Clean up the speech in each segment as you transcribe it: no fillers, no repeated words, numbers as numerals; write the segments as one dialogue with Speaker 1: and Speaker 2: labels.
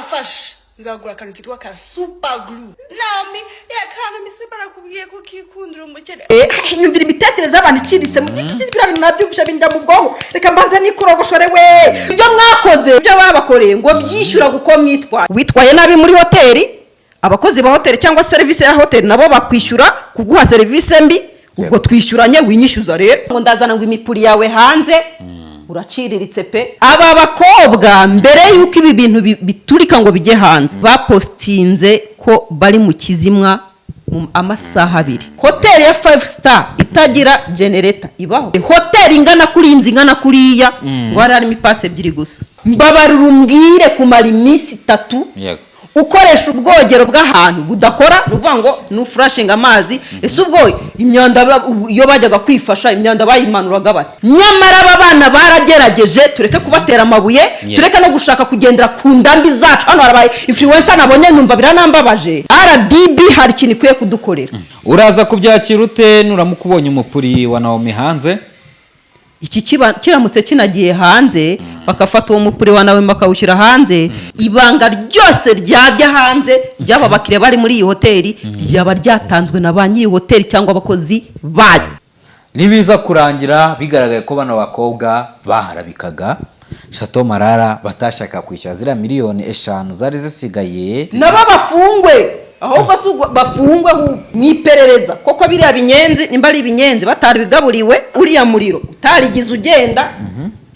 Speaker 1: utamfasha nzagura akantu kitwa ka super glue nami yakana misibara kubwiye ko kikundira umukene
Speaker 2: nyumvira imitekerereze y'abantu iciritse mu bya bintu nabyumvisha binda mu bwonko reka mbanze nikurogoshore we ibyo mwakoze ibyo babakoreye ngo byishyura guko mwitwaye witwaye nabi muri hoteli abakozi ba hoteli cyangwa service ya hoteli nabo bakwishyura kuguha service mbi ubwo twishyuranye winyishyuza rero ngo ndazana ngo imipuri yawe hanze uraciriritse pe aba bakobwa mbere yuko ibi bintu biturika ngo bijye hanze bapostinze ko bari mu kizimwa mu amasaha 2 hoteli ya 5 star itagira generator ibaho hoteli ingana kuri inzi ingana kuriya ngo harimo ipase 2 gusa mbabarura umbwire kumara iminsi 3
Speaker 3: yego
Speaker 2: ukoresha ubwogero bw'ahantu budakora nuvuga ngo nu flashing amazi ese ubwo imyanda iyo bajyaga kwifasha imyanda bayimanuraga bati nyamara aba bana baragerageje tureke kubatera amabuye tureke no gushaka kugendera ku ndambi zacu hano harabaye influencer nabonye numva biranambabaje RDB hari kintu kwiye kudukorera
Speaker 3: uraza kubyakira ute nuramukubonye umupuri wa Naomi hanze
Speaker 2: iki kiramutse kinagiye hanze bakafata uwo mupuri wa Nawe bakawushyira hanze ibanga ryose ryajya hanze ryaba bakire bari muri iyi hoteli ryaba ryatanzwe na ba nyiri hoteli cyangwa abakozi bayo
Speaker 3: nibiza kurangira bigaragaye ko bana bakobwa baharabikaga Chateau Marara batashaka kwishyura zira miliyoni 5 zari zisigaye
Speaker 2: nabo bafungwe ahubwo bafungwe mwiperereza koko biriya binyenzi nimba ari ibinyenzi batari bigaburiwe uriya muriro utarigize ugenda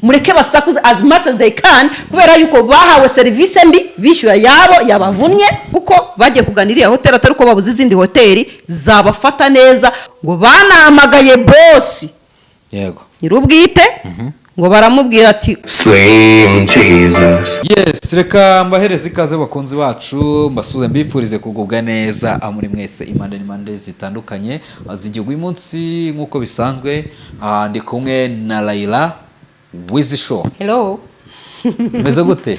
Speaker 2: mureke basakuze as much as they can kubera yuko bahawe service mbi bishyura yabo yabavunnye uko bagiye kuganirira hoteli atari ko babuze izindi hoteli zabafata neza ngo banamagaye boss
Speaker 3: yego
Speaker 2: nyirubwite ngo baramubwira ati
Speaker 4: Slim Jesus.
Speaker 3: Yes, reka mbahereze ikaze bakunzi bacu mbasuze mbifurize kugubwa neza amuri mwese impande zitandukanye zigiye uyu munsi nkuko bisanzwe ndi kumwe na Laila Wizi Show.
Speaker 2: hello
Speaker 3: Meze gute?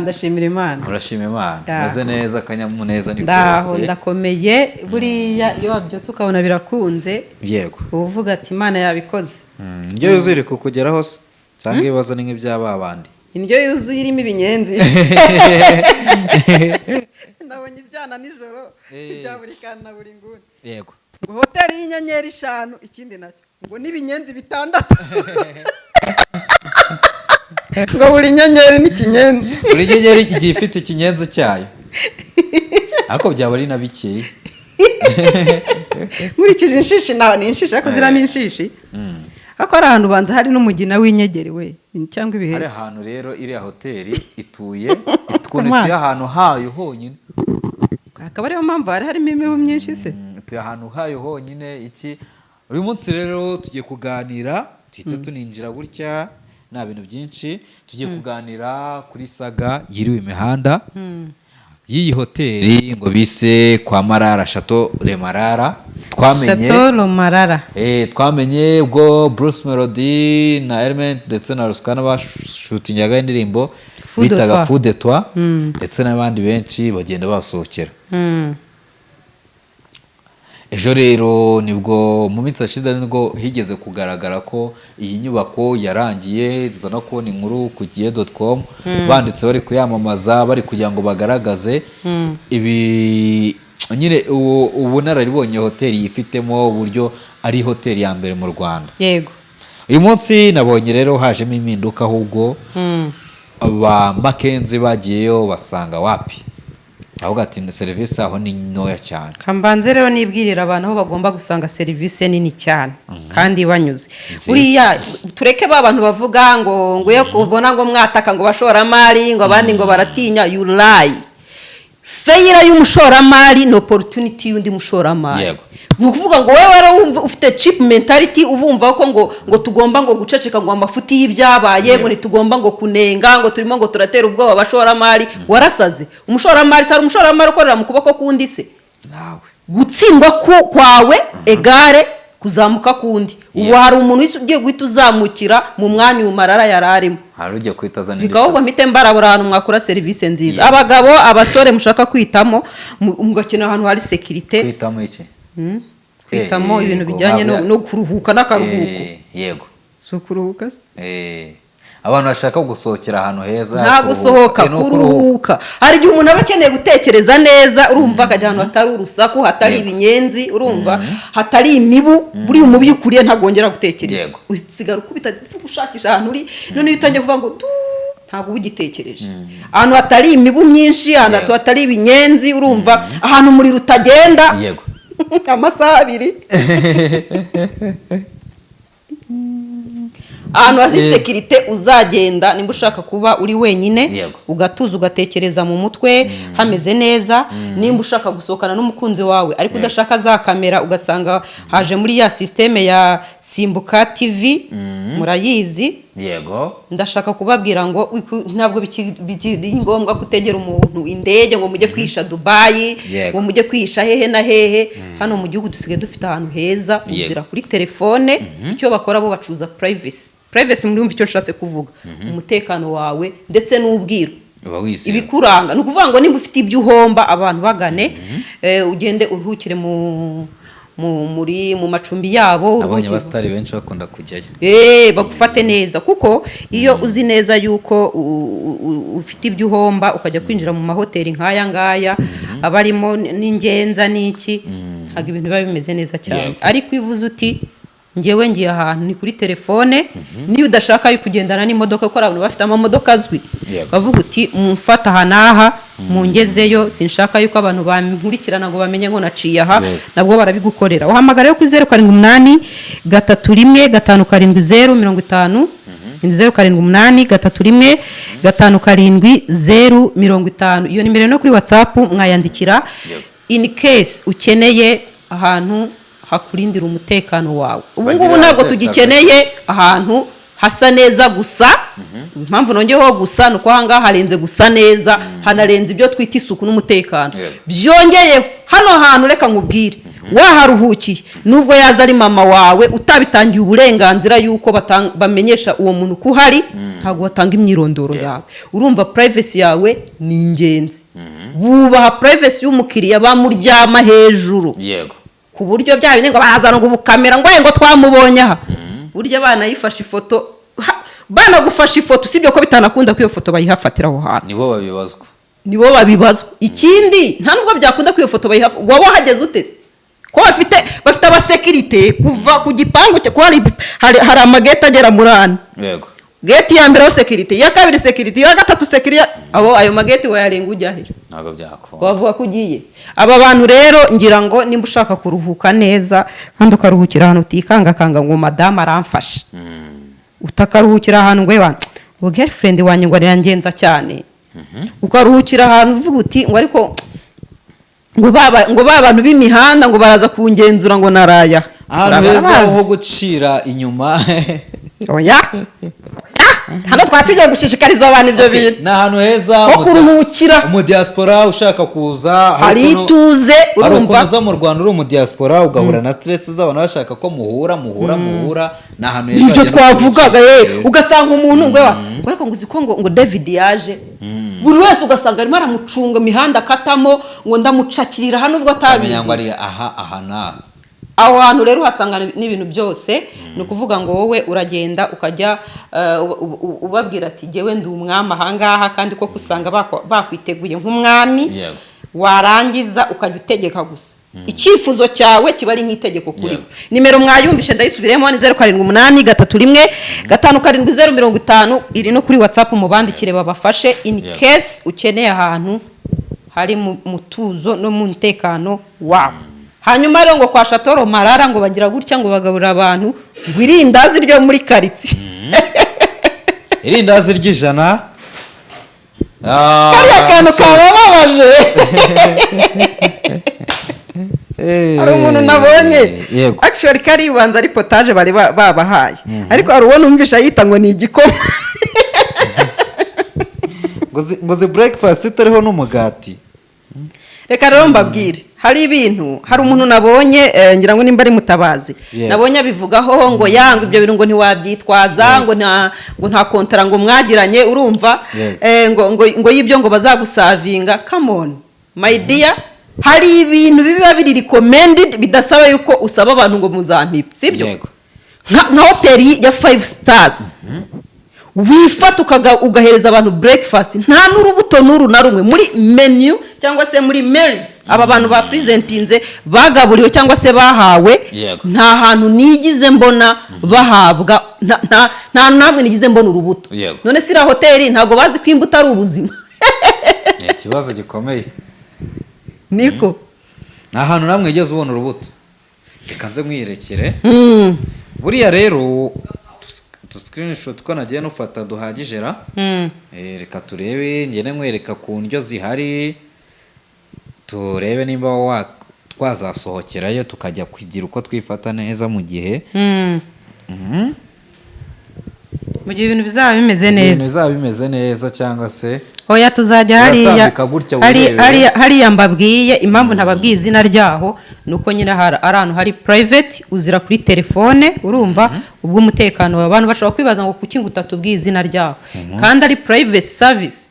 Speaker 2: ndashimira Imana.
Speaker 3: Urashimira Imana. Meze neza kanyamuneza ni
Speaker 2: kose. Ndakomeye buriya iyo wabyotse ukabona birakunze.
Speaker 3: Yego.
Speaker 2: Uvuga ati Imana yabikoze.
Speaker 3: Indyo yuzuye kukugeraho se cyangwa ibibazo ni nk'ibyaba abandi.
Speaker 2: Indyo yuzuye irimo ibinyenzi. Ndabonye ibyana nijoro bya buri kana buri nguni.
Speaker 3: Yego.
Speaker 2: Ngo hoteli y'inyenyeri 5 ikindi nacyo ngo n'ibinyenzi 6. Ngo buri nyenyeri n'ikinyenzi.
Speaker 3: Buri nyenyeri igiye ifite ikinyenzi cyayo. Ariko byaba ari nabikeye.
Speaker 2: Nkurikije inshishi nawe ni inshishi ariko zira ni inshishi. Ako ari ahantu banza hari n'umugina w'inyegeri we cyangwa ibihe.
Speaker 3: Ari ahantu rero iri hoteli ituye itwunitiye ahantu hayo honyine.
Speaker 2: Akaba ariyo mpamvu harimo imibu myinshi se.
Speaker 3: Tuye ahantu hayo honyine iki. Uyu munsi rero tugiye kuganira twite tuninjira gutya na bintu byinshi tugiye kuganira kuri saga yiriwe imihanda y'iyi hoteli ngo bise kwa Marara Chateau Le Marara twamenye
Speaker 2: Chateau Le Marara
Speaker 3: twamenye ubwo Bruce Melody na Element ndetse na Ruskana bashutingaga indirimbo bitaga Fou de Toi ndetse n'abandi benshi bagenda basohokera ejo rero nibwo mu minsi ashize nibwo higeze kugaragara ko iyi nyubako yarangiye nzana kubona inkuru ku gihe.com banditse bari kuyamamaza bari kugira ngo bagaragaze ibi nyine ubu nararibonye hoteli yifitemo uburyo ari hoteli ya mbere mu Rwanda.
Speaker 2: Yego.
Speaker 3: Uyu munsi nabonye rero hajemo impinduka ahubwo aba Makenzi bagiyeyo basanga wapi ahubwo ati ni service aho ni ntoya cyane.
Speaker 2: Kambanze rero nibwirira abantu aho bagomba gusanga service nini cyane kandi banyuze. Uriya tureke ba bantu bavuga ngo yo kubona ngo mwataka ngo bashora mari ngo abandi ngo baratinya you lie. Failure y'umushoramari no opportunity y'undi mushoramari.
Speaker 3: Yego.
Speaker 2: Nukuvuga ngo wewe wari ufite cheap mentality uvumva ko ngo tugomba ngo guceceka ngo amafuti y'ibyabaye ngo nitugomba ngo kunenga ngo turimo ngo turatera ubwoba abashoramari warasaze. Umushoramari sari umushoramari ukorera mu kuboko kundi se.
Speaker 3: Nawe.
Speaker 2: Gutsindwa kwawe egare kuzamuka kundi. Ubu hari umuntu ugiye guhita uzamukira mu mwanya Marara yararimo.
Speaker 3: Hari ugiye kwitaza n'indi.
Speaker 2: Bigahubwo mite mbarabura ahantu mwakora service nziza. Abagabo abasore mushaka kwitamo mugakina ahantu hari security.
Speaker 3: Kwitamo iki?
Speaker 2: Kwitamo ibintu bijyanye no kuruhuka n'akaruhuko.
Speaker 3: Yego.
Speaker 2: So kuruhuka?
Speaker 3: abantu bashaka gusohokera ahantu heza
Speaker 2: nta gusohoka kuruhuka. Hari igihe umuntu aba akeneye gutekereza neza, urumva akajya ahantu hatari urusaku, hatari ibinyenzi, urumva hatari imibu, buri umubi ukuriye ntabwo wongera gutekereza, usigara ukubita ushakisha ahantu uri, none iyo utangiye kuvuga ngo ntabwo uba ugitekereje. Ahantu hatari imibu myinshi, ahantu hatari ibinyenzi, urumva ahantu umuriro utagenda amasaha 2 ahantu hari sekirite uzagenda nimba ushaka kuba uri wenyine ugatuza ugatekereza mu mutwe hameze neza. Nimba ushaka gusohokana n'umukunzi wawe ariko udashaka za kamera, ugasanga haje muri ya systeme ya Simbuka TV, murayizi. Ndashaka kubabwira ngo ntabwo bikiri ngombwa kutegera umuntu indege ngo mujye kwisha Dubai, ngo mujye kwisha hehe na hehe. Hano mu gihugu dusigaye dufite ahantu heza, uzira kuri telefone. Icyo bakora bo bacuza privacy muri umva icyo nshatse kuvuga, umutekano wawe ndetse n'ubwiru ibikuranga. Nukuvuga ngo nimba ufite ibyo uhomba, abantu bagane, ugende uruhukire mu macumbi yabo.
Speaker 3: Abonye abastari benshi bakunda kujyayo,
Speaker 2: bagufate neza, kuko iyo uzi neza yuko ufite ibyo uhomba ukajya kwinjira mu mahoteli nk'aya ngaya abarimo n'ingenza n'iki, ntabwo ibintu biba bimeze neza cyane. Ariko ivuze uti ngewe ngiye ahantu ni kuri telefone, niyo udashaka yo kugendana n'imodoka, kuko abantu bafite amamodoka azwi, bavuga uti mufata aha n'aha mungezeyo, sinshaka yuko abantu bankurikirana ngo bamenye ngo naciye aha, nabwo barabigukorera. Uhamagara yo kuri 078 31 570 078 31 570 50. Iyo nimero no kuri WhatsApp mwayandikira in case ukeneye ahantu hakurindira umutekano wawe. Ubu ngubu ntabwo tugikeneye ahantu hasa neza gusa. Impamvu nongeyeho gusa nuko hanga harenze gusa neza, hanarenze ibyo twita isuku n'umutekano. Byongeye hano hantu reka nkubwire, waharuhukiye nubwo yaza ari mama wawe utabitangiye uburenganzira yuko bamenyesha uwo muntu ko uhari, ntabwo watanga imyirondoro yawe. Urumva privacy yawe ni ingenzi. Bubaha privacy y'umukiriya, bamuryama hejuru ku buryo bya bindi ngo bazana ngo bukamera ngo twamubonye aha. Burya bana yifashe ifoto, bana gufasha ifoto, sibyo ko bitanakunda ko iyo foto bayihafatira aho hantu. Nibo babibazwa. Ikindi nta nubwo byakunda ko iyo foto bayihafa. Wowe hageze uteze ko bafite abasekirite kuva ku gipangu cyo hari amageta agera murana. Gate ya mbere security, ya kabiri security, ya gatatu security, ayo mageti wayarenga ujya he?
Speaker 3: Ntabwo byako.
Speaker 2: Wavuga kugiye. Aba bantu rero ngira ngo nimba ushaka kuruhuka neza kandi ukaruhukira ahantu utikanga ngo madame aramfashe. Utakaruhukira ahantu ngo girlfriend wanjye ngo yangenza cyane. Ukaruhukira ahantu uvuga uti ngo ariko ngo abantu b'imihanda ngo baraza kungenzura ngo naraya.
Speaker 3: Ahantu heza ho gucira inyuma.
Speaker 2: Oya. Hano twatugiye gushishikariza abantu ibyo bintu.
Speaker 3: Na ahantu heza
Speaker 2: ho kuruhukira.
Speaker 3: Mu diaspora ushaka kuza
Speaker 2: hari ituze, urumva.
Speaker 3: Kuza mu Rwanda uri mu diaspora ugahura na stress z'abantu bashaka ko muhura na ahantu heza.
Speaker 2: Icyo twavugaga ugasanga umuntu ngo ariko ngo uziko ngo David yaje. Buri wese ugasanga arimo aramucunga imihanda akatamo ngo ndamucakirira hano ubwo atabiye.
Speaker 3: Ngo ari aha na
Speaker 2: aho hantu rero uhasanga n'ibintu byose. Ni ukuvuga ngo wowe uragenda ukajya ubabwira ati jyewe ndi umwami ahangaha, kandi ko kusanga bakwiteguye nk'umwami. Warangiza ukajya utegeka gusa. Icyifuzo cyawe kiba ari nk'itegeko kuri we. Nimero mwayumvishe ndayisubiremo ni 078 31 57050. Iri no kuri WhatsApp mubandikire babafashe in case ukeneye ahantu hari mutuzo no mu mutekano wawe. Hanyuma rero ngo kwa Shatoro Marara ngo bagira gutya ngo bagaburira abantu ngo irindazi ryo muri karitsiye.
Speaker 3: Irindazi ry'ijana.
Speaker 2: Kariya kantu kababaje. Hari umuntu nabonye actually kari ubanza ari potage bari babahaye, ariko hari uwo numvisha yita ngo ni igikoma.
Speaker 3: ngo ze breakfast itariho n'umugati.
Speaker 2: Reka rero mbabwire, hari ibintu, hari umuntu nabonye ngira ngo nimba ari Mutabazi, nabonye abivugaho ngo yanga ibyo bintu ngo ntiwabyitwaza, ngo nta kontara ngo mwagiranye, urumva, ngo yibyo ngo bazagusavinga. Come on my dear, hari ibintu biba biri recommended bidasaba yuko usaba abantu ngo muzampipe, sibyo? Nka hoteli ya 5 stars wifata ugahereza abantu breakfast nta n'urubuto n'uru na rumwe muri menu cyangwa se muri meals aba bantu ba presentinze bagaburiwe cyangwa se bahawe nta hantu nigize mbona bahabwa nta namwe nigize mbona urubuto none sira hoteli ntago bazi ko imbuto ari ubuzima
Speaker 3: ikibazo gikomeye
Speaker 2: niko
Speaker 3: nta hantu namwe igeze ubona urubuto reka nze mwirekere buriya rero screenshot ko nagiye nufata duhagije ra reka turebe ngene nkwereka ku ndyo zihari turebe nimba twazasohokerayo tukajya kugira uko twifata neza mu gihe
Speaker 2: ibintu bizaba bimeze neza cyangwa se oya tuzajya hariya mbabwiye impamvu ntababwiye izina ryaho nuko nyine ari ahantu hari private uzira kuri telefone urumva ubwo umutekano w'abantu bashobora kwibaza ngo kuki ngutatubwiye izina ryaho kandi ari private service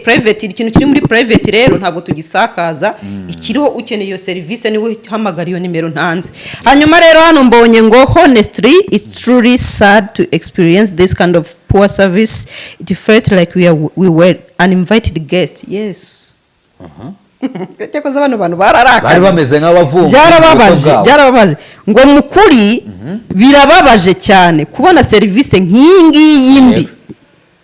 Speaker 2: private ikintu kiri muri private rero ntabwo tugisakaza ikiriho ukeneye iyo service niwe hamagara iyo nimero ntanze hanyuma rero hano mbonye ngo honestly it's truly sad to experience this kind of poor service. It felt like we were an invited guest. Yes. Cyako zabano bantu bararaka
Speaker 3: bari bameze nk'abavumbi
Speaker 2: byarababaje ngo mukuri birababaje cyane kubona service nk'ingi yimbi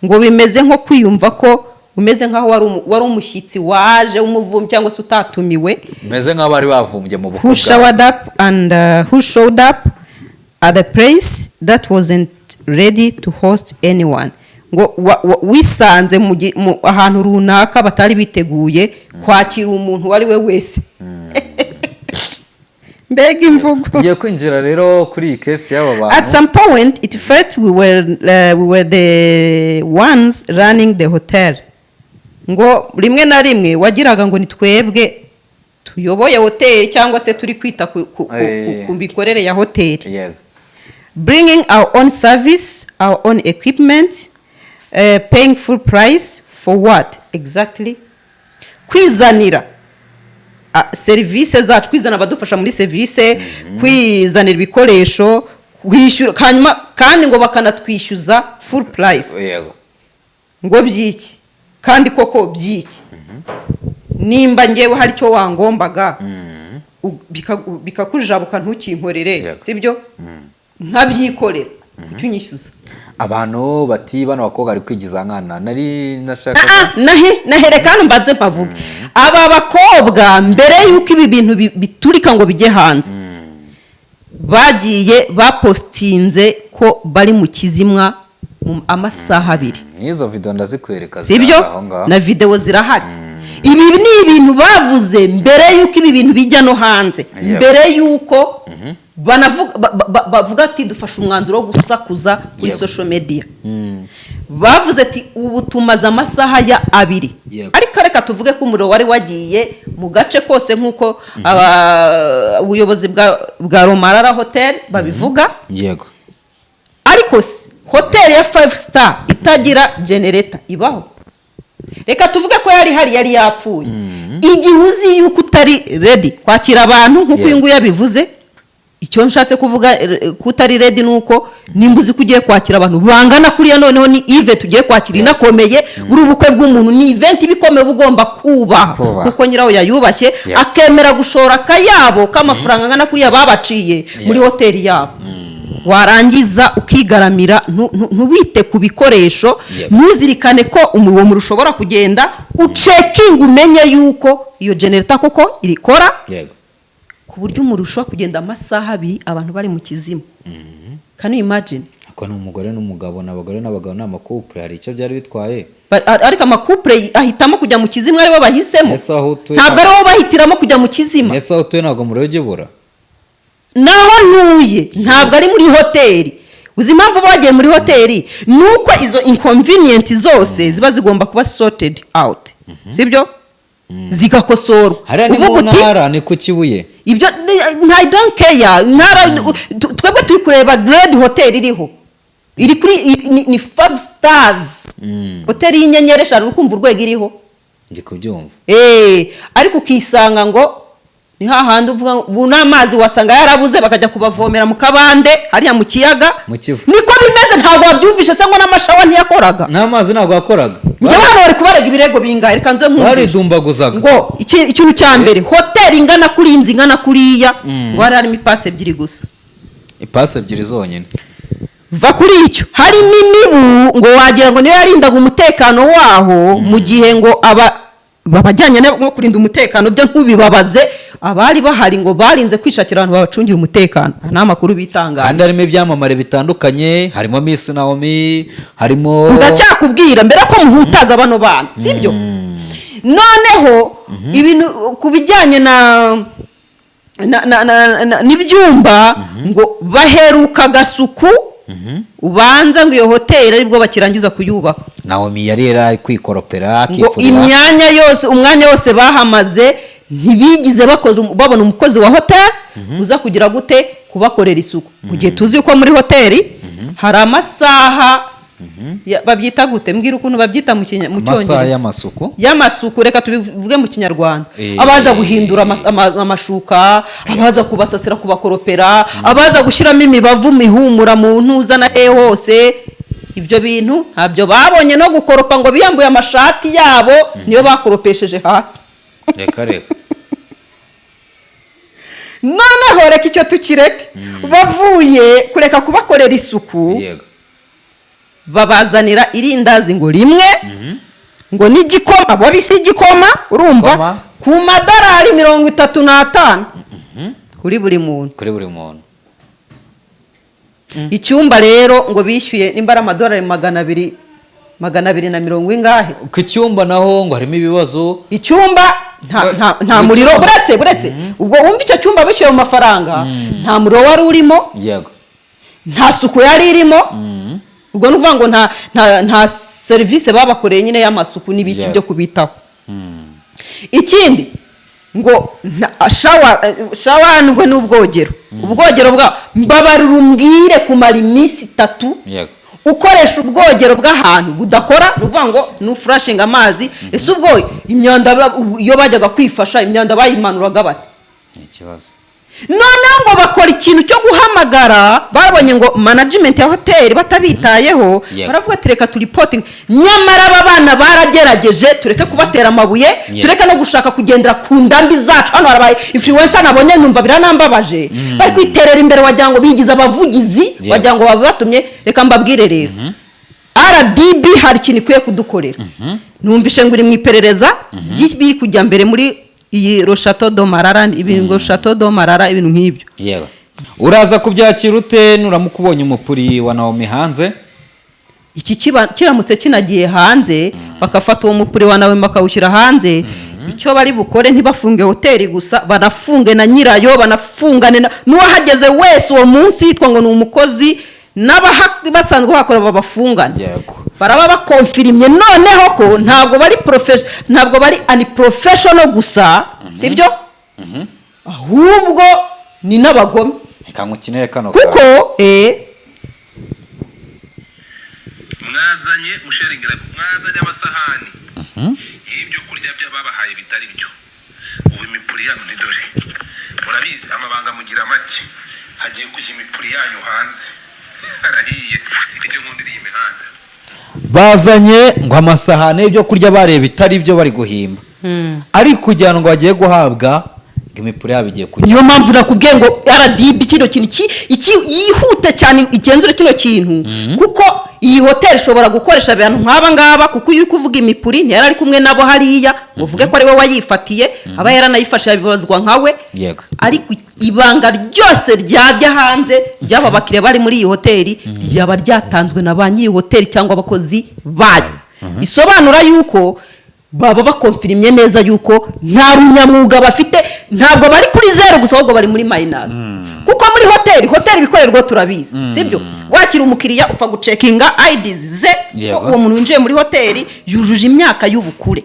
Speaker 2: ngo bimeze nko kwiyumva ko umeze nkaho wari umushyitsi waje umuvumbi cyangwa se utatumiwe
Speaker 3: meze nk'aho bari bavumbye mu bukwe
Speaker 2: who showed up at the place that wasn't ready to host anyone ngo wisanze mu ahantu runaka batari biteguye kwakira umuntu wari we wese mbega imvugo
Speaker 3: tugiye kwinjira rero kuri iyi case y'aba bantu
Speaker 2: at some point it felt we were the ones running the hotel ngo rimwe na rimwe wagiraga ngo ni twebwe tuyoboye hoteli cyangwa se turi kwita ku mikorere ya hoteli bringing our own service our own equipment paying full price for what exactly kwizanira service zacu kwizana abadufasha muri service kwizanira ibikoresho kwishyura kandi ngo bakanatwishyuza full price ngo byiki kandi koko byiki nimba ngewe hari cyo wangombaga bikakujabuka ntukinkorere sibyo nkabyikorera cyunyishyuza
Speaker 3: abantu bati bano bakobwa ari kwigiza nkana nari nashaka
Speaker 2: nahere kandi mbanze mpavuga aba bakobwa mbere yuko ibi bintu biturika ngo bijye hanze bagiye bapostinze ko bari mu kizimwa amasaha 2
Speaker 3: nizo video ndazikwereka
Speaker 2: sibyo na video zirahari ibi ni ibintu bavuze mbere yuko ibi bintu bijya no hanze mbere yuko bavuga ati dufashe umwanzuro wo gusakuza kuri social media bavuze ati ubu tumaze amasaha ya 2 ariko reka tuvuge ko umuriro wari wagiye mu gace kose nkuko ubuyobozi bwa Romarara Hotel babivuga
Speaker 3: yego
Speaker 2: ariko hotel ya 5 star itagira generator ibaho reka tuvuge ko yari yapfuye igihe uzi yuko utari ready kwakira abantu nkuko uyu nguyu yabivuze icyo nshatse kuvuga kutari ready nuko nimbuzi kugiye kwakira abantu bangana kuriya noneho ni event tugiye kwakira inakomeye uri ubukwe bw'umuntu ni event bikomeye bugomba kuba kuko nyiraho yayubashye akemera gushora kayabo k'amafaranga ngana kuriya babaciye muri hoteli yabo warangiza ukigaramira ntubite ku bikoresho ntuzirikane ko uwo muri ushobora kugenda ucekinga umenye yuko iyo generator koko irikora ku buryo umuri ushobora kugenda amasaha 2 abantu bari mu kizima can you imagine
Speaker 3: ko n'umugore n'umugabo n'abagore n'abagabo n'amakupure hari icyo byari bitwaye
Speaker 2: ariko amakupure ahitamo kujya mu kizima ari bo bahisemo ntabwo ari bo bahitiramo kujya mu kizima
Speaker 3: ese aho tuye ntabwo murege bura
Speaker 2: naho ntuye ntabwo ari muri hoteli uzi impamvu bagiye muri hoteli nuko izo inconvenient zose ziba zigomba kuba sorted out sibyo zigakosorwa
Speaker 3: uvuga ni ku Kibuye
Speaker 2: ibyo I don't care twebwe turi kureba grade hotel iriho iri kuri ni 5 stars hotel y'inyenyeri 5 ukumva urwego iriho
Speaker 3: ndi kubyumva
Speaker 2: ariko ukisanga ngo ni hahandi uvuga ubu n'amazi wasanga yarabuze bakajya kubavomera mu kabande hariya mu kiyaga
Speaker 3: Mu Kivu.
Speaker 2: niko bimeze ntabwo wabyumvishe se ngo n'amashawa ntiyakoraga
Speaker 3: n'amazi ntabwo yakoraga
Speaker 2: njye hano bari kubarega ibirego bingahe reka nze nkumvishe
Speaker 3: baridumbaguzaga
Speaker 2: ngo ikintu cya mbere hoteli ingana kuri inzu ingana kuriya ngo hari harimo ipasi ebyiri gusa
Speaker 3: ipasi ebyiri zonyine
Speaker 2: va kuri icyo harimo imibu ngo wagira ngo niyo yarindaga umutekano waho mu gihe ngo babajyanye no kurinda umutekano byo ntubibabaze abari bahari ngo barinze kwishakira abantu babacungira umutekano nta makuru bitangaje
Speaker 3: kandi harimo ibyamamare bitandukanye harimo Miss Naomi harimo
Speaker 2: ndacyakubwira mbere ko muhutaza bano bana sibyo noneho ibintu ku bijyanye n'ibyumba ngo baheruka gasuku ubanza ngo iyo hoteli aribwo bakirangiza kuyubaka
Speaker 3: Naomi yari yari kwikoropera
Speaker 2: ngo imyanya yose umwanya wose bahamaze ntibigize babona umukozi wa hoteli uza kugira gute kubakorera isuku mu gihe tuzi ko muri hoteli hari amasaha babyita gute mbwira ukuntu babyita mu cyongereza y'amasuku reka tubivuge mu kinyarwanda abaza guhindura amashuka abaza kubasasira kubakoropera abaza gushyiramo imibavu mihumura mu ntuza na hose ibyo bintu ntabyo babonye no gukoropa ngo biyambuye amashati yabo niyo bakoropesheje hasi
Speaker 3: reka
Speaker 2: noneho reka icyo tukireke bavuye kureka kubakorera isuku babazanira irindazi ngo rimwe ngo n'igikoma bo bisi igikoma urumva ku madorari 35 kuri buri muntu icyumba rero ngo bishyuye nimbara amadorari 200 ingahe
Speaker 3: ku cyumba naho ngo harimo ibibazo
Speaker 2: icyumba nta muriro buretse ubwo wumva icyo cyumba bishyuye mu mafaranga nta muriro wari urimo nta suku yari irimo ubwo nuvuga ngo nta serivisi babakoreye nyine y'amasuku n'ibiki byo kubitaho ikindi ngo shawa ngo n'ubwogero ubwogero bwa mbabarira umbwire kumara iminsi 3 ukoresha ubwogero bw'ahantu budakora nuvuga ngo nufurashinga amazi ese ubwo imyanda iyo bajyaga kwifasha imyanda bayimanuraga bate
Speaker 3: ikibazo
Speaker 2: noneho ngo bakora ikintu cyo guhamagara babonye ngo management ya hoteli batabitayeho baravuga ati reka turipoting nyamara aba bana baragerageje tureke kubatera amabuye tureke no gushaka kugendera ku ndambi zacu hano harabaye influencer nabonye numva biranambabaje bari kwiterera imbere wagira ngo bigize abavugizi wagira ngo babatumye reka mbabwire rero RDB hari ikintu ikwiye kudukorera numvishe ngo uri mu iperereza biri kujya mbere muri iyi Chateau do Marara ibingo Chateau do Marara ibintu nk'ibyo
Speaker 3: yewe uraza kubyakira ute nuramukubonye umupuri wa Naomi hanze
Speaker 2: iki kiramutse kinagiye hanze bakafata uwo mupuri wa Naomi bakawushyira hanze icyo bari bukore ntibafunge hoteli gusa banafunge na nyirayo banafungane n'uwahageze wese uwo munsi yitwa ngo ni umukozi basanzwe bakora babafungane baraba bakonfirimye noneho ko ntabwo bari unprofessional gusa sibyo ahubwo ni n'abagome
Speaker 3: reka ngukinere kano
Speaker 2: kuko
Speaker 5: mwazanye amasahani y'ibyo kurya by'ababahaye bitari byo ubu imipuri yanyu ni dore murabizi amabanga mugira make hagiye kujya imipuri yanyu hanze harahiye icyo nkundira iyi mihanda
Speaker 3: bazanye ngo amasahane y'ibyo kurya bareba bitari byo bari guhimba ariko kugira ngo bagiye guhabwa imipuri yabo igiye kujya
Speaker 2: niyo mpamvu nakubwiye ngo RDB kino kintu yihute cyane igenzure kino kintu kuko iyi hoteli ishobora gukoresha abantu nk'aba ngaba kuko iyo uri kuvuga imipuri ntiyari ari kumwe nabo hariya uvuge ko ari we wayifatiye aba yaranayifashe yabibazwa nkawe ariko ibanga ryose ryajya hanze ry'aba bakiriya bari muri iyi hoteli ryaba ryatanzwe na ba nyiri hoteli cyangwa abakozi bayo bisobanura yuko baba bakonfirimye neza yuko nta runyamwuga bafite ntabwo bari kuri zero gusa ahubwo bari muri minus kuko muri hoteli bikorerwa turabizi sibyo wakira umukiriya upfa gucekinga IDs ze uwo muntu winjiye muri hoteli yujuje imyaka y'ubukure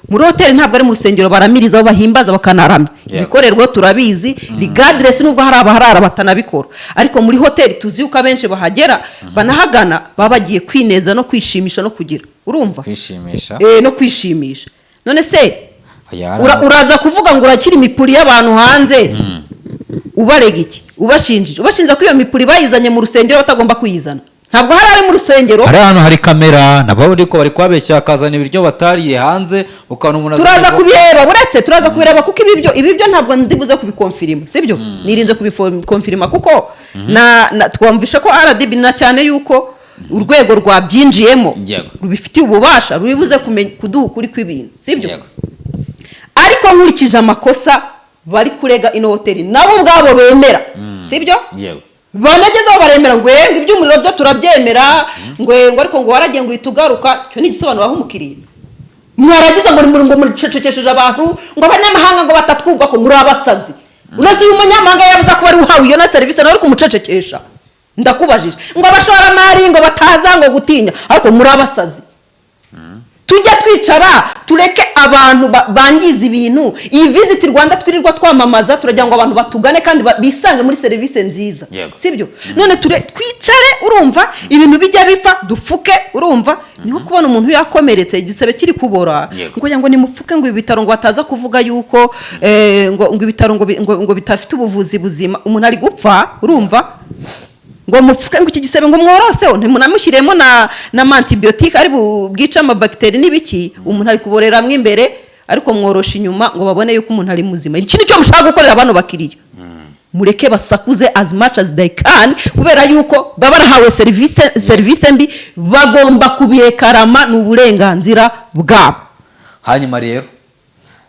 Speaker 2: muri hoteli ntabwo ari mu rusengero baramiriza bahimbaza bakanaramya ibikorerwa turabizi regardless nubwo hari abaharara batanabikora ariko muri hoteli tuzi yuko abenshi bahagera banahagana babagiye kwineza no kwishimisha no kugira urumva
Speaker 3: kwishimisha
Speaker 2: no kwishimisha none se uraza kuvuga ngo urakira imipuri y'abantu hanze ubarega iki ubashinja ko iyo mipuri bayizanye mu rusengero batagomba kuyizana ntabwo hari ari mu rusengero
Speaker 3: hari hano hari kamera nabo ariko bari kwabeshya akazana ibiryo batariye hanze ukabona umuntu
Speaker 2: turaza kubireba buretse turaza kubireba kuko ibibyo ntabwo ndibuze kubikonfirima sibyo nirinze kubikonfirima kuko twumvisha ko RDB na cyane yuko urwego rwabyinjiyemo rubifitiye ububasha rubibuze kuduha ukuri kw'ibintu sibyo ariko nkurikije amakosa bari kurega ino hoteli nabo ubwabo bemera sibyo banagezeho baremera ngo iby'umuriro byo turabyemera ngo ariko ngo waragiye ngo uhita ugaruka cyo ni igisobanuro aho umukiriya mwaragize ngo mucecekesheje abantu ngo abanyamahanga ngo batatwumva ko muri abasazi unazi umunyamahanga yabuza ko bari uhawe iyo na serivisi nawe uri kumucecekesha ndakubajije ngo abashoramari ngo bataza ngo gutinya ariko muri abasazi tujya twicara tureke abantu bangiza ibintu iyi Visit Rwanda twirirwa twamamaza turagira ngo abantu batugane kandi bisange muri serivisi nziza sibyo none twicare urumva ibintu bijya bipfa dufuke urumva niho kubona umuntu yakomeretse igisebe kiri kubora ngo nimupfuke ngo ibitaro ngo bataza kuvuga yuko ngo ibitaro ngo bitafite ubuvuzi buzima umuntu ari gupfa urumva ngo mufuke ngo iki gisebe ngo mworoseho ntimunamushyiremo na antibiotique ari bwica amabacteri n'ibiki umuntu ari kuboreramo imbere ariko mworosha inyuma ngo babone yuko umuntu ari muzima iki nicyo mushaka gukorera abantu bakiriya mureke basakuze as much as they can kubera yuko baba barahawe service mbi bagomba kubiyekarama n'uburenganzira bwabo
Speaker 3: hanyuma rero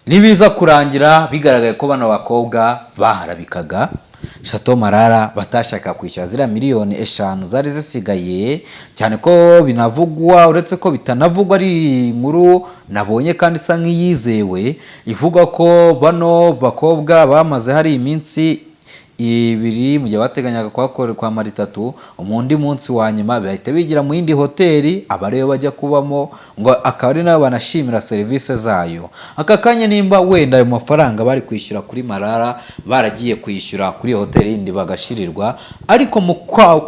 Speaker 3: nibiza kurangira bigaragaye ko bano bakobwa baharabikaga Chateau Marara batashaka kwishyura zira miliyoni 5 zari zisigaye cyane ko binavugwa uretse ko bitanavugwa ari inkuru nabonye kandi isa nk'iyizewe ivuga ko bano bakobwa bamaze hari iminsi ibiri mu gihe bateganyaga kwakorera kwa mari 3 umundi munsi wa nyuma bahita bigira mu yindi hoteli abareyo bajya kubamo ngo akabari nabo banashimira service zayo akakanye nimba wenda ayo mafaranga bari kwishyura kuri Marara baragiye kwishyura kuri hoteli yindi bagashirirwa ariko mu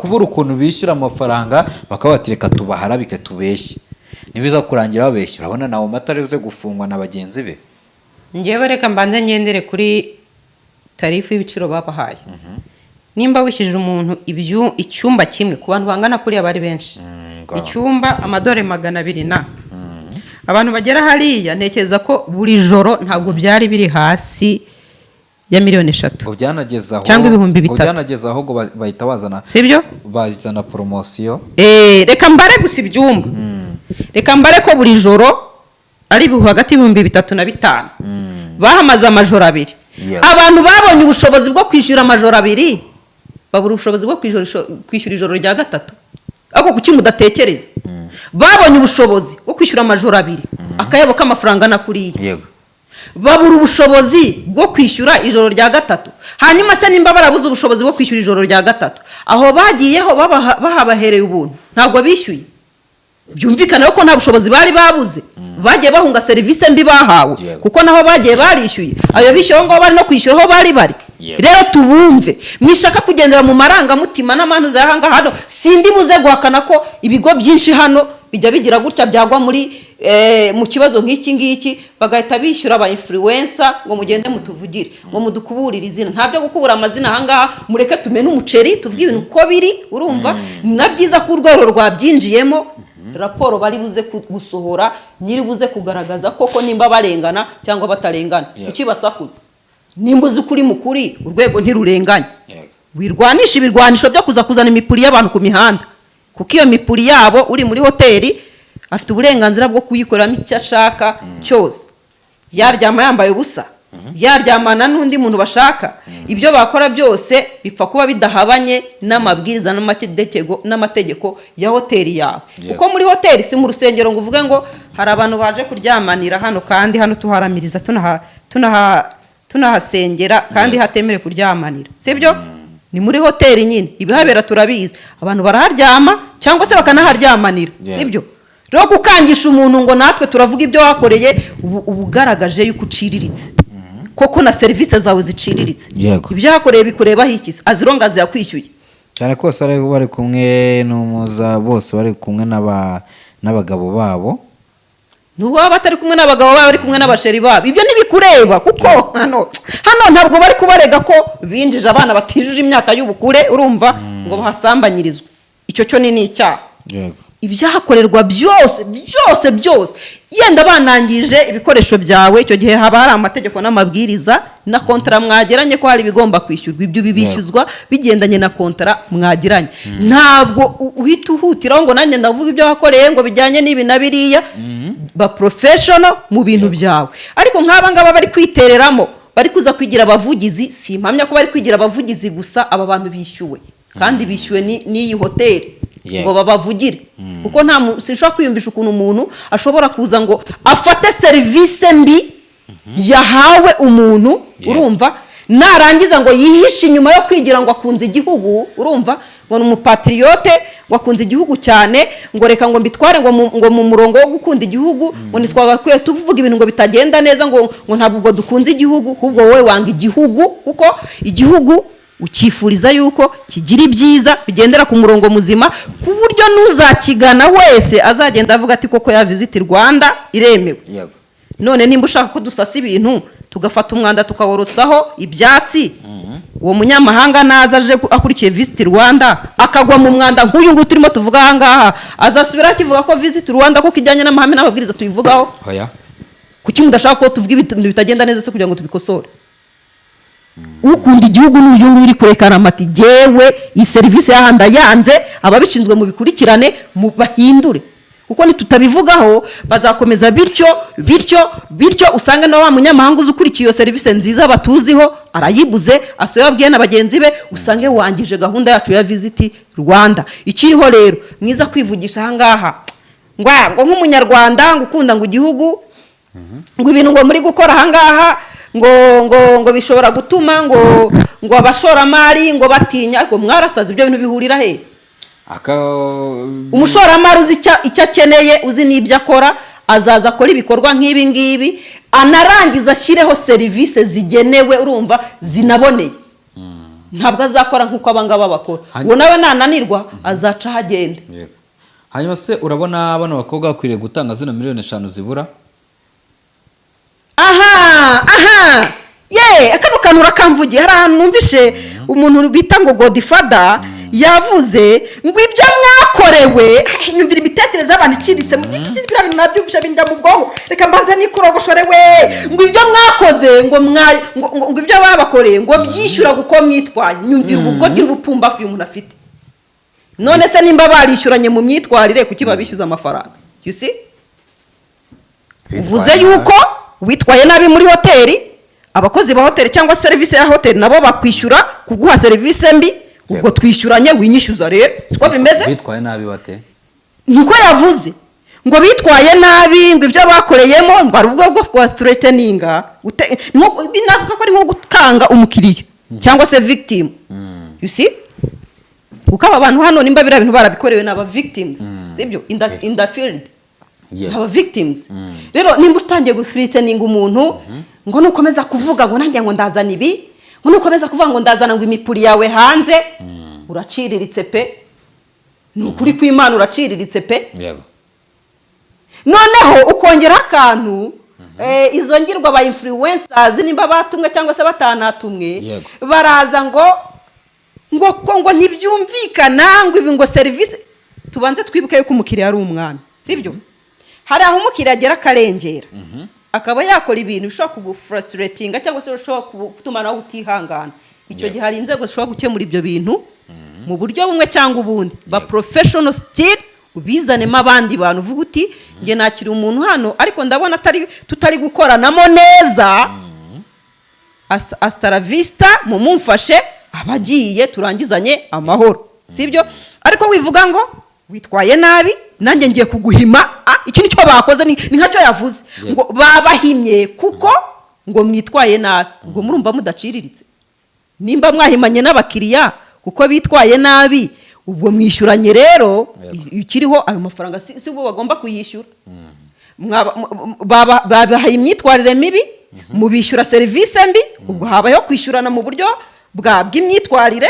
Speaker 3: kubura ukuntu bishyura amafaranga bakabatireka tubaharabike tubeshye nibiza kurangira babeshyura urabona nawo matari uze gufungwa na bagenzi be
Speaker 2: ngewe reka mbanze ngendere kuri tarifu y'ibiciro babahaye nimba wishyije umuntu icyumba kimwe ku bantu bangana kuri abari benshi icyumba amadore 200 na abantu bagera hariya ntekereza ko buri joro ntabwo byari biri hasi ya miliyoni 3
Speaker 3: ubyanageza
Speaker 2: cyangwa ibihumbi 3
Speaker 3: ubyanageza aho ngo bahita bazana
Speaker 2: sibyo
Speaker 3: bazana promotion
Speaker 2: reka mbare gusa ibyumba reka mbare ko buri joro ari hagati y'ibihumbi 3 na 5 bahamaze amajoro 2 abantu babonye ubushobozi bwo kwishyura amajoro 2 babura ubushobozi bwo kwishyura ijoro rya 3 ako kuki mudatekereza babonye ubushobozi bwo kwishyura amajoro 2 akayabo k'amafaranga nakuriye babura ubushobozi bwo kwishyura ijoro rya 3 hanyuma se nimba barabuze ubushobozi bwo kwishyura ijoro rya 3 aho bagiyeho bahabahereye ubuntu ntabwo bishyuye byumvikana ko nta bushobozi bari babuze bagiye bahunga service mbi bahawe kuko naho bagiye barishyuye ayo bishyuye ngo bari no kwishyura aho bari rero tubumve mwishaka kugendera mu maranga mutima n'amantu zahanga hano sindi buze guhakana ko ibigo byinshi hano bijya bigira gutya byagwa muri mu kibazo nk'iki ngiki bagahita bishyura aba influencer ngo mugende mutuvugire ngo mudukuburire izina ntabyo gukubura amazina ahangaha mureke tumene umuceri tuvuge ibintu ko biri urumva nabyiza ko urwero rwabyinjiyemo raporo bari buze gusohora nyiri buze kugaragaza koko nimba barengana cyangwa batarengana uki basakuza nimba uzi kuri mukuri urwego ntirurenganya wirwanisha ibirwanisho byo kuzana imipuri y'abantu ku mihanda kuko iyo mipuri yabo uri muri hoteli afite uburenganzira bwo kuyikoramo icyo ashaka cyose yaryama yambaye ubusa yaryamana n'undi muntu bashaka ibyo bakora byose bipfa kuba bidahabanye n'amabwiriza n'amategeko ya hoteli yawe kuko muri hoteli si mu rusengero ngo uvuge ngo hari abantu baje kuryamanira hano kandi hano tuharamiriza tunahasengera kandi hatemere kuryamanira sibyo ni muri hoteli nyine ibihabera turabizi abantu baraharyama cyangwa se bakanaharyamanira sibyo rero gukangisha umuntu ngo natwe turavuga ibyo wakoreye ubugaragaje yuko uciriritse koko na service zawe ziciriritse ibyo hakoreye bikurebaho iki azirongaze yakwishyuye
Speaker 3: cyane kose ari bari kumwe n'umuza bose bari kumwe n'abagabo babo
Speaker 2: n'ubwo baba batari kumwe n'abagabo babo bari kumwe n'abasheri babo ibyo ntibikureba kuko hano ntabwo bari kubarega ko binjije abana batijuje imyaka y'ubukure urumva ngo bahasambanyirizwe icyo cyo ni icyaha ibyahakorerwa byose yenda banangije ibikoresho byawe icyo gihe haba hari amategeko n'amabwiriza na kontara mwageranye ko hari ibigomba kwishyurwa ibyo bibishyuzwa bigendanye na kontara mwagiranye ntabwo uhita uhutiraho ngo nanjye ndavuga ibyo wakoreye ngo bijyanye n'ibi na biriya ba professional mu bintu byawe ariko nk'aba ngaba bari kwitereramo bari kuza kwigira abavugizi si impamya ko bari kwigira abavugizi gusa aba bantu bishyuwe kandi bishyuwe n'iyi hoteli ngo babavugire kuko sinshobora kwiyumvisha ukuntu umuntu ashobora kuza ngo afate serivisi mbi yahawe umuntu urumva narangiza ngo yihishe inyuma yo kwigira ngo akunze igihugu urumva ngo ni umupatriyote wakunze igihugu cyane ngo reka ngo mbitware ngo mu murongo wo gukunda igihugu ngo ntitwagakwiye tuvuga ibintu ngo bitagenda neza ngo ntabwo dukunze igihugu ahubwo wowe wanga igihugu kuko igihugu ukifuriza yuko kigira ibyiza bigendera ku murongo muzima ku buryo n'uzakigana wese azagenda avuga ati koko ya Visit Rwanda iremewe none nimba ushaka ko dusasa ibintu tugafata umwanda tukaworosaho ibyatsi uwo munyamahanga naza aje akurikiye Visit Rwanda akagwa mu mwanda nk'uyu nguyu turimo tuvuga aha ngaha azasubira akivuga ko Visit Rwanda kuko ijyanye n'amahame n'amabwiriza tubivugaho kuki mudashaka ko tuvuga ibintu bitagenda neza se kugira ngo tubikosore ukunda igihugu n'uyu nguyu uri kurekana amati jewe iyi serivisi y'ahanda yanze ababishinzwe mu bikurikirane bahindure kuko nitutabivugaho bazakomeza bityo usange na wa munyamahanga uzi ukurikiye iyo serivisi nziza batuziho arayibuze asohoye abwiye na bagenzi be usange wangije gahunda yacu ya Visit Rwanda ikiriho rero mwiza kwivugisha aha ngaha ngo nk'umunyarwanda ngo ukunda ngo igihugu ngo ibintu ngo muri gukora aha ngaha ngo bishobora gutuma ngo abashoramari ngo batinya ariko mwarasaze ibyo bintu bihurira he umushoramari uzi icyo akeneye uzi n'ibyo akora azaza akora ibikorwa nk'ibi ngibi anarangiza ashyireho serivisi zigenewe urumva zinaboneye ntabwo azakora nk'uko abangaba bakora uwo nawe nananirwa azaca ahagenda
Speaker 3: hanyuma se urabona bano bakobwa bakwiriye gutanga zino miliyoni 5 zibura
Speaker 2: aha akano kantu urakamvugiye hari ahantu numvishe umuntu bita ngo Godfather yavuze ngo ibyo mwakorewe nyumvira imitekerereze y'abantu iciriritse mu biriya bintu nabyumvishe binjya mu bwonko reka mbanze nikurogoshore we ngo ibyo mwakoze ngo ibyo babakoreye ngo byishyura kuko mwitwaye nyumvira ubugoryi n'ubupumbafu uyu muntu afite none se nimba barishyuranye mu myitwarire kuki babishyuza amafaranga you see uvuze yuko witwaye nabi muri hoteli abakozi ba hoteli cyangwa serivisi ya hoteli nabo bakwishyura kuguha serivisi mbi ubwo twishyuranye winyishyuza rero siko bimeze
Speaker 3: bitwaye nabi bate
Speaker 2: niko yavuze ngo bitwaye nabi ngo ibyo bakoreyemo ngo ari ubwo bwo threateninga binavuga ko ari nko gutanga umukiriya cyangwa se victim you see kuko aba bantu hano nimba bira bintu barabikorewe n'aba victims sibyo in the field aba victims rero nimba utangiye guthreateninga umuntu ngo nukomeza kuvuga ngo nanjye ngo ndazana ibi ngo nukomeza kuvuga ngo ndazana ngo imipuri yawe hanze uraciriritse pe nukuri kw'Imana uraciriritse pe noneho ukongera akantu izo ngirwa ba influencers nimba batumwe cyangwa se batanatumwe baraza ngo ntibyumvikana ngo ibi ngo service tubanze twibuke yuko umukiriya ari umwami sibyo hari aho umukiriya agera akarengera akaba yakora ibintu bishobora kugufrustratinga cyangwa se bishobora gutuma nawe utihangana icyo gihe hari inzego zishobora gukemura ibyo bintu mu buryo bumwe cyangwa ubundi ba professional still ubizanemo abandi bantu uvuga uti nge nakiri umuntu hano ariko ndabona tutari gukoranamo neza hasta la vista mumumfashe abagiye turangizanye amahoro sibyo ariko wivuga ngo witwaye nabi nanjye ngiye kuguhima iki nicyo bakoze ni nkacyo yavuze ngo babahimye kuko ngo mwitwaye nabi ubwo murumva mudaciriritse nimba mwahimanye n'abakiriya kuko bitwaye nabi ubwo mwishyuranye rero ikiriho ayo mafaranga si bwo bagomba kuyishyura babahaye imyitwarire mibi mubishyura serivisi mbi ubwo habayeho kwishyurana mu buryo bw'imyitwarire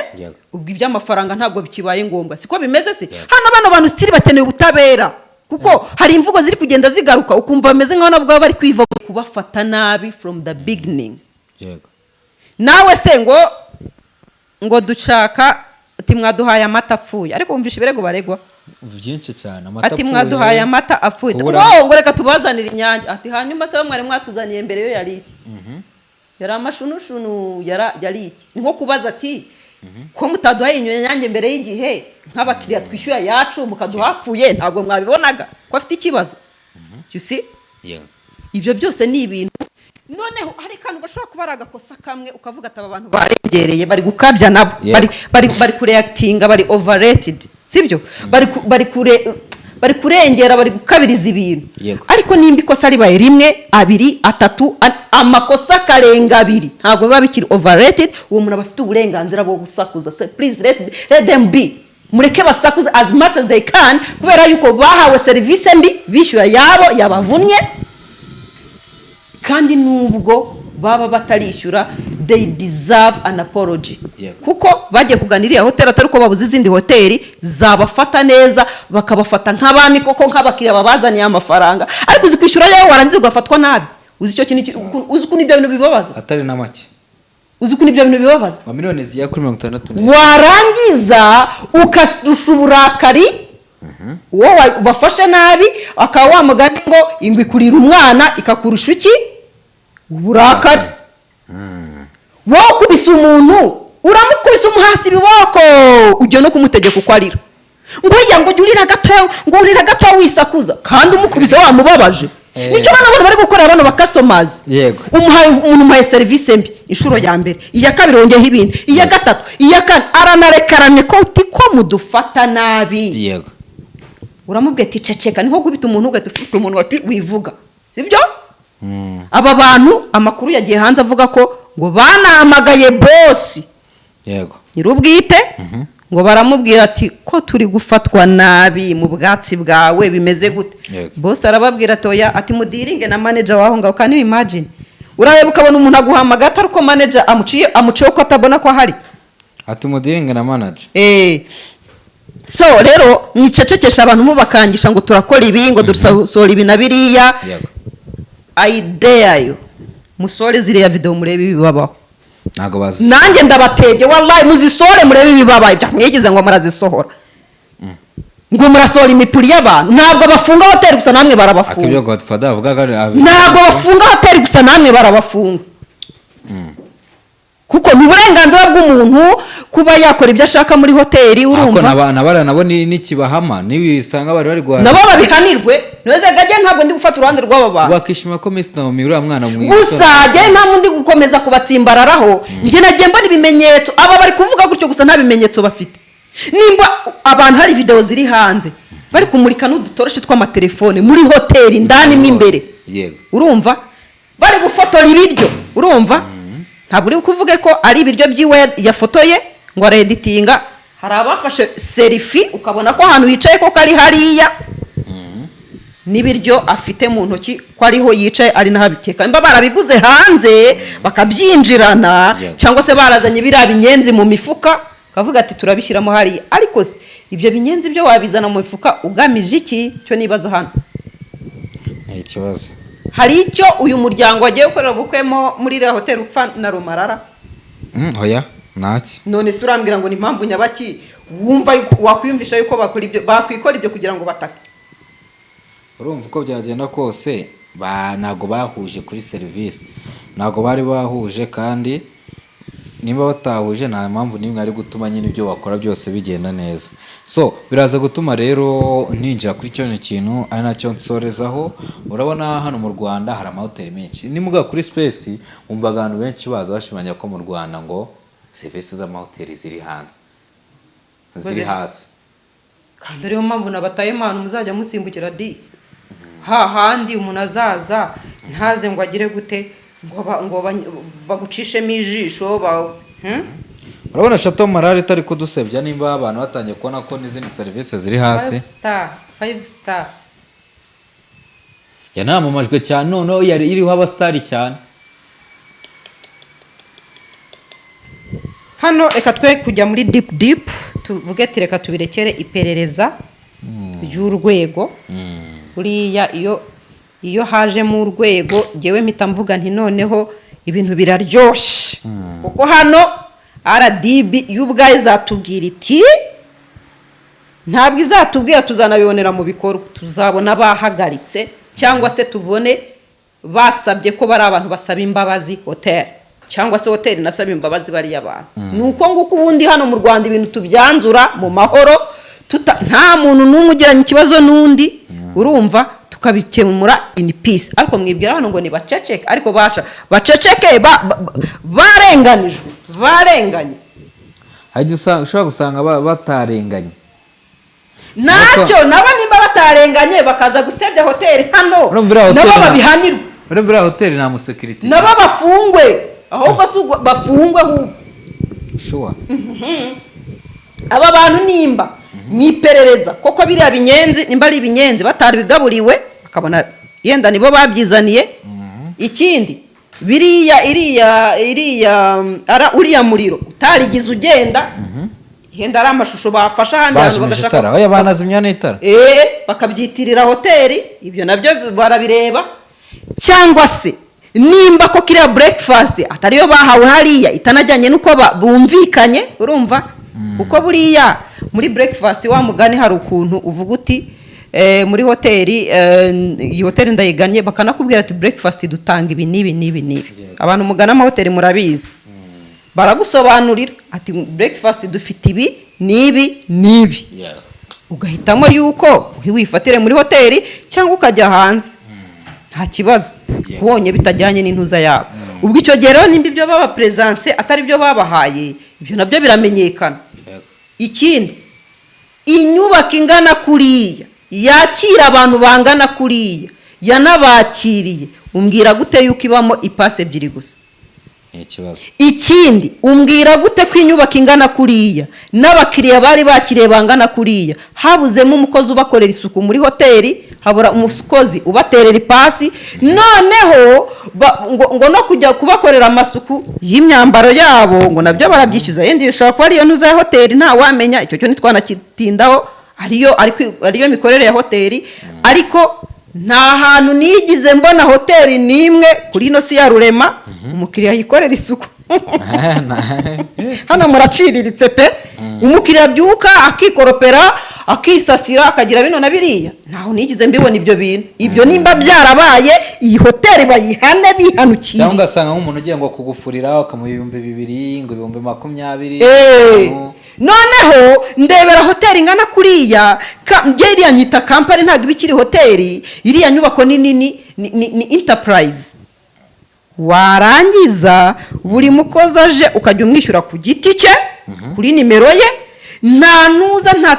Speaker 2: ubwo iby'amafaranga ntabwo bikibaye ngombwa siko bimeze se hano bano bantu sitiri bakeneye ubutabera kuko hari imvugo ziri kugenda zigaruka ukumva bameze nk'aho nabwo bari kwiva kubafata nabi from the beginning.
Speaker 3: yego
Speaker 2: Nawe se ngo dushaka ati mwaduhaye amata apfuye, ariko wumvisha ibirego baregwa
Speaker 3: byinshi cyane, amata
Speaker 2: ati mwaduhaye amata apfuye, ngo reka tubazanire Inyange, ati hanyuma se mwari mwatuzaniye mbere yo yari iki? Yari amashunushunu, yari iki? Ni nko kubaza ati ko mutaduhaye Inyange mbere y'igihe nk'abakiriya twishyuye yacu mukaduhapfuye, ntabwo mwabibonaga ko afite ikibazo? You see?
Speaker 3: yego
Speaker 2: Ibyo byose ni ibintu. Noneho hari kantu gashobora kuba ari agakosa kamwe ukavuga ati aba bantu barengereye, bari gukabya nabo, bari kureactinga, bari overrated, sibyo? Bari kurengera, bari gukabiriza ibintu. Ariko nimba ikosa ribaye rimwe, abiri, atatu, amakosa karenga abiri, ntabwo biba bikiri overrated. Uwo muntu aba afite uburenganzira bwo gusakuza. So please let them be. Mureke basakuze as much as they can, kubera yuko bahawe serivisi mbi, bishyuye yabo yabavunnye, kandi nubwo baba batarishyura they deserve an apology. Kuko bagiye kuganirira hoteli atari uko babuze izindi hoteli zabafata neza, bakabafata nk'abami koko, nk'abakiriya babazaniye amafaranga, ariko uzi kwishyura yewe warangiza ugafatwa nabi. Uzi icyo kintu, uzi ko nibyo bintu bibabaza,
Speaker 3: atari na make,
Speaker 2: uzi ko nibyo bintu bibabaza,
Speaker 3: miliyoni ziya kuri 60,
Speaker 2: warangiza ukashusha uburakari wowe bafashe nabi, akaba wamugana ngo ingwe kurira umwana ikakurusha iki? Uburakari. Wowe kubisa umuntu, uramukubisa umuhasi ibiboko, ugiye no kumutegeka uko arira, ngo ngo urira gato wisakuza, kandi umukubise wamubabaje. Nicyo bana bari gukora abana ba customers.
Speaker 3: Yego.
Speaker 2: Umuntu umuhaye service mbi inshuro ya mbere, iya kabiri wongeyeho ibindi, iya gatatu, iya kane, aranarekaranye ko mudufata nabi.
Speaker 3: yego
Speaker 2: Uramubwira ati ceceka, niho gubita umuntu ugahita ufite umuntu wati wivuga, sibyo? Aba bantu amakuru yagiye hanze avuga ko ngo banahamagaye boss,
Speaker 3: yego
Speaker 2: nyirubwite, ngo baramubwira ati ko turi gufatwa nabi mu bwatsi bwawe, bimeze gute? Boss arababwira toya, ati mudiringe na manager waho ngaho. Can you imagine? Urareba ukabona umuntu aguhamagara atari ko manager amuciye ko atabona ko ahari,
Speaker 3: ati mudiringe na manager.
Speaker 2: So rero mwicecekesha abantu mubakangisha ngo turakora ibi, ngo dusohora ibi na biriya. I dare you, musore ziriya video murebe ibibabaho.
Speaker 3: Ntago bazi,
Speaker 2: nanjye ndabatege wallahi, muzisore murebe ibibabaye, byamwegeze ngo murazisohora, ngo murasohora imipuri y'abantu. Ntabwo bafunga hoteli gusa, namwe barabafunga.
Speaker 3: Akibyo Godfather avuga ko
Speaker 2: ntabwo bafunga hoteli gusa, namwe barabafunga. Kuko ni uburenganzira bw'umuntu kuba yakora ibyo ashaka muri hoteli, urumva?
Speaker 3: Nabo nikibahama nibisanga bari guhana,
Speaker 2: nabo babihanirwe. Noze gaje ntabwo ndi gufata uruhande rw'aba bantu,
Speaker 3: wakishima ko Miss Naomi uriya mwana mwiza
Speaker 2: gusa je nta ndi gukomeza kubatsimbararaho. Nje nagiye mbona ibimenyetso, aba bari kuvuga gutyo gusa nta bimenyetso bafite. Nimba abantu hari video ziri hanze bari kumurika n'udutoroshi tw'amatelefone muri hoteli ndani mwimbere,
Speaker 3: yego
Speaker 2: urumva? Bari gufotora ibiryo, urumva? Ntabwo uri kuvuga ko ari ibiryo byiwe yafotoye ngo areditinga. Hari abafashe selfie ukabona ko ahantu yicaye ko kari hariya, n'ibiryo afite mu ntoki ko ariho yicaye ari nahabikeka. Mba barabiguze hanze bakabyinjirana, cyangwa se barazanye biriya binyenzi mu mifuka kavuga ati turabishyiramo hariya. Ariko ibyo binyenzi byo wabizana mu mifuka ugamije iki? Cyo nibaza hano
Speaker 3: ikibazo.
Speaker 2: Hari icyo uyu muryango wagiye gukorera bukwemo muri iriya hoteli upfa na Rumarara?
Speaker 3: Oya ntaki.
Speaker 2: None se urambwira ngo ni impamvu nyabaki wumva wakwiyumvisha yuko bakwikora ibyo kugira ngo batake?
Speaker 3: Urumva uko byagenda kose ntago bahuje kuri serivisi, ntago bari bahuje, kandi nimba batahuje nta mpamvu nimwe ari gutuma nyine ibyo bakora byose bigenda neza. So biraza gutuma rero ninjira kuri cyo kintu ari nacyo nsorezaho. Urabona hano mu Rwanda hari amahoteli menshi, nimuga kuri Space umva abantu benshi baza bashimanya ko mu Rwanda ngo serivisi z'amahoteli ziri hanze, ziri hasi,
Speaker 2: kandi ariyo mpamvu nabataye impano muzajya musimbukira di hahandi umuntu azaza ntaze ngo agire gute ngo bagucishemo ijisho.
Speaker 3: Urabona Chateau Marare itari kudusebya nimba abantu batangiye kubona ko n'izindi serivisi ziri hasi.
Speaker 2: 5 star
Speaker 3: yanamamajwe cyane, none yari iriho abastari cyane.
Speaker 2: Hano reka twe kujya muri deep tuvuge ati reka tubirekere iperereza ry'urwego buriya iyo hajemo urwego ngewe mpita mvuga nti noneho ibintu biraryoshye kuko hano RDB y'ubwayo izatubwira iti ntabwo izatubwira tuzanabibonera mu bikorwa tuzabona bahagaritse cyangwa se tubone basabye ko bari abantu basaba imbabazi hoteli cyangwa se hoteli nasaba imbabazi bariya abantu ni uko nguko ubundi hano mu Rwanda ibintu tubyanzura mu mahoro nta muntu n'umwe ugiranye ikibazo n'undi urumva tukabikemura in peace ariko mwibwira hano ngo ni baceceke ariko baceceke barenganye
Speaker 3: hajya ushobora gusanga batarenganye
Speaker 2: ntacyo nabo nimba batarenganye bakaza gusebya hoteli hano nabo babihanirwa
Speaker 3: urumva hoteli nta musekiriti
Speaker 2: nabo bafungwe ahubwo si bafungwe
Speaker 3: sure
Speaker 2: aba bantu nimba mwiperereza koko biriya binyenzi nimba ari ibinyenzi batari bigaburiwe bakabona yenda nibo babyizaniye ikindi uriya muriro utarigize ugenda yenda ari amashusho bafasha ahandi hantu bagashaka
Speaker 3: banazimya n'itara
Speaker 2: bakabyitirira hoteli ibyo nabyo barabireba cyangwa se nimba ko kiriya breakfast atariyo bahawe hariya itanajyanye n'uko bumvikanye urumva uko buriya muri breakfast wa mugani hari ukuntu uvuga uti muri hoteli iyi hoteli ndayiganye bakanakubwira ati breakfast dutanga ibi n'ibi abantu mugana amahoteli murabizi baragusobanurira ati breakfast dufite ibi n'ibi ugahitamo yuko wifatire muri hoteli cyangwa ukajya hanze nta kibazo ubonye bitajyanye n'intuza yabo ubwo icyo gihe rero nimba ibyo baba presence atari byo babahaye ibyo nabyo biramenyekana ikindi inyubako ingana kuriya yakira abantu bangana kuriya yanabakiriye umbwira gute yuko ibamo ipasi ebyiri gusa ikindi umbwira gute ko inyubako ingana kuriya n'abakiriya bari bakiriye bangana kuriya habuzemo umukozi ubakorera isuku muri hoteli habura umukozi ubaterera ipasi noneho ngo no kujya kubakorera amasuku y'imyambaro yabo ngo nabyo barabyishyuza yenda bishobora kuba ariyo ntuza ya hoteli nta wamenya icyo cyo ntitwanakitindaho ariyo mikorere ya hoteli ariko nta hantu nigize mbona hoteli n'imwe kuri ino si ya Rurema umukiriya yikorera isuku hano muraciriritse pe umukiriya abyuka akikoropera akisasira akagira bino na biriya ntaho nigize mbibona ibyo bintu ibyo nimba byarabaye iyi hoteli bayihane bihanukiriye
Speaker 3: cyangwa ugasanga nk'umuntu ugiye ngo kugufurira ukamuha 2,000 ngo 20,000
Speaker 2: noneho ndebera hoteli ingana kuriya iriya nyita kampani ntabwo iba ikiri hoteli iriya nyubako ni enterprise warangiza buri mukozi aje ukajya umwishyura ku giti cye kuri nimero ye nta nuza nta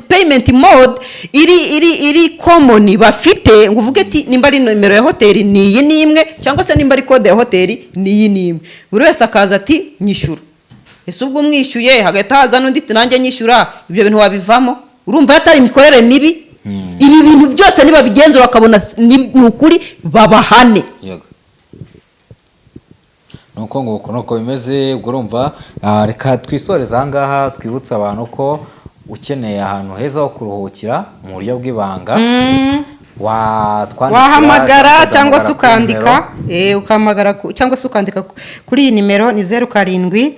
Speaker 2: payment mode iri common bafite ngo uvuge ati nimba ari nimero ya hoteli ni iyi n'imwe cyangwa se nimba ari code ya hoteli ni iyi n'imwe buri wese akaza ati nyishyura ese ubwo umwishyuye hagahita haza n'undi nanjye nyishyura ibyo bintu wabivamo urumva hatari imikorere mibi ibi bintu byose nibabigenzura bakabona ni ukuri babahane
Speaker 3: nuko nuko bimeze ubwo urumva reka twisoreza aha ngaha twibutsa abantu ko ukeneye ahantu heza ho kuruhukira mu buryo bw'ibanga
Speaker 2: wahamagara cyangwa se ukandika ukahamagara cyangwa se ukandika kuri iyi nimero ni 07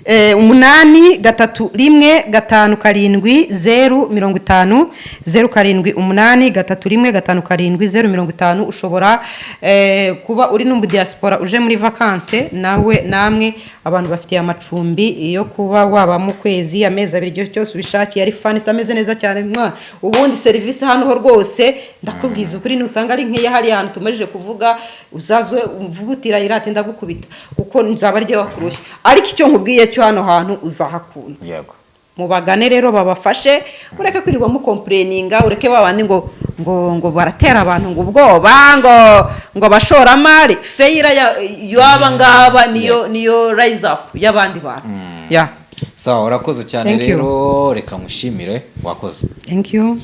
Speaker 2: 8 3 1 5 7 050 07 8 3 1 5 7 050 ushobora kuba uri no mu diaspora uje muri vacances namwe abantu bafitiye amacumbi yo kuba waba mu kwezi amezi abiri cyose ubishakiye ari fani ameze neza cyane ubundi service hano ho rwose ndakubwiza ukuri nusanga ari nkeya hari ahantu tumejeje kuvuga uzazwe umvugutira irate ndagukubita kuko nzaba ari wakurushye ariko icyo nkubwiye cyo hano hantu uzahakunda
Speaker 3: yego
Speaker 2: mubagane rero babafashe ureke kwirirwa mu complaininga ureke babandi ngo baratera abantu ngo ubwoba ngo abashoramari feira yaba ngaba niyo rise up y'abandi bantu
Speaker 3: sawa urakoze cyane rero reka mushimire wakoze
Speaker 2: thank you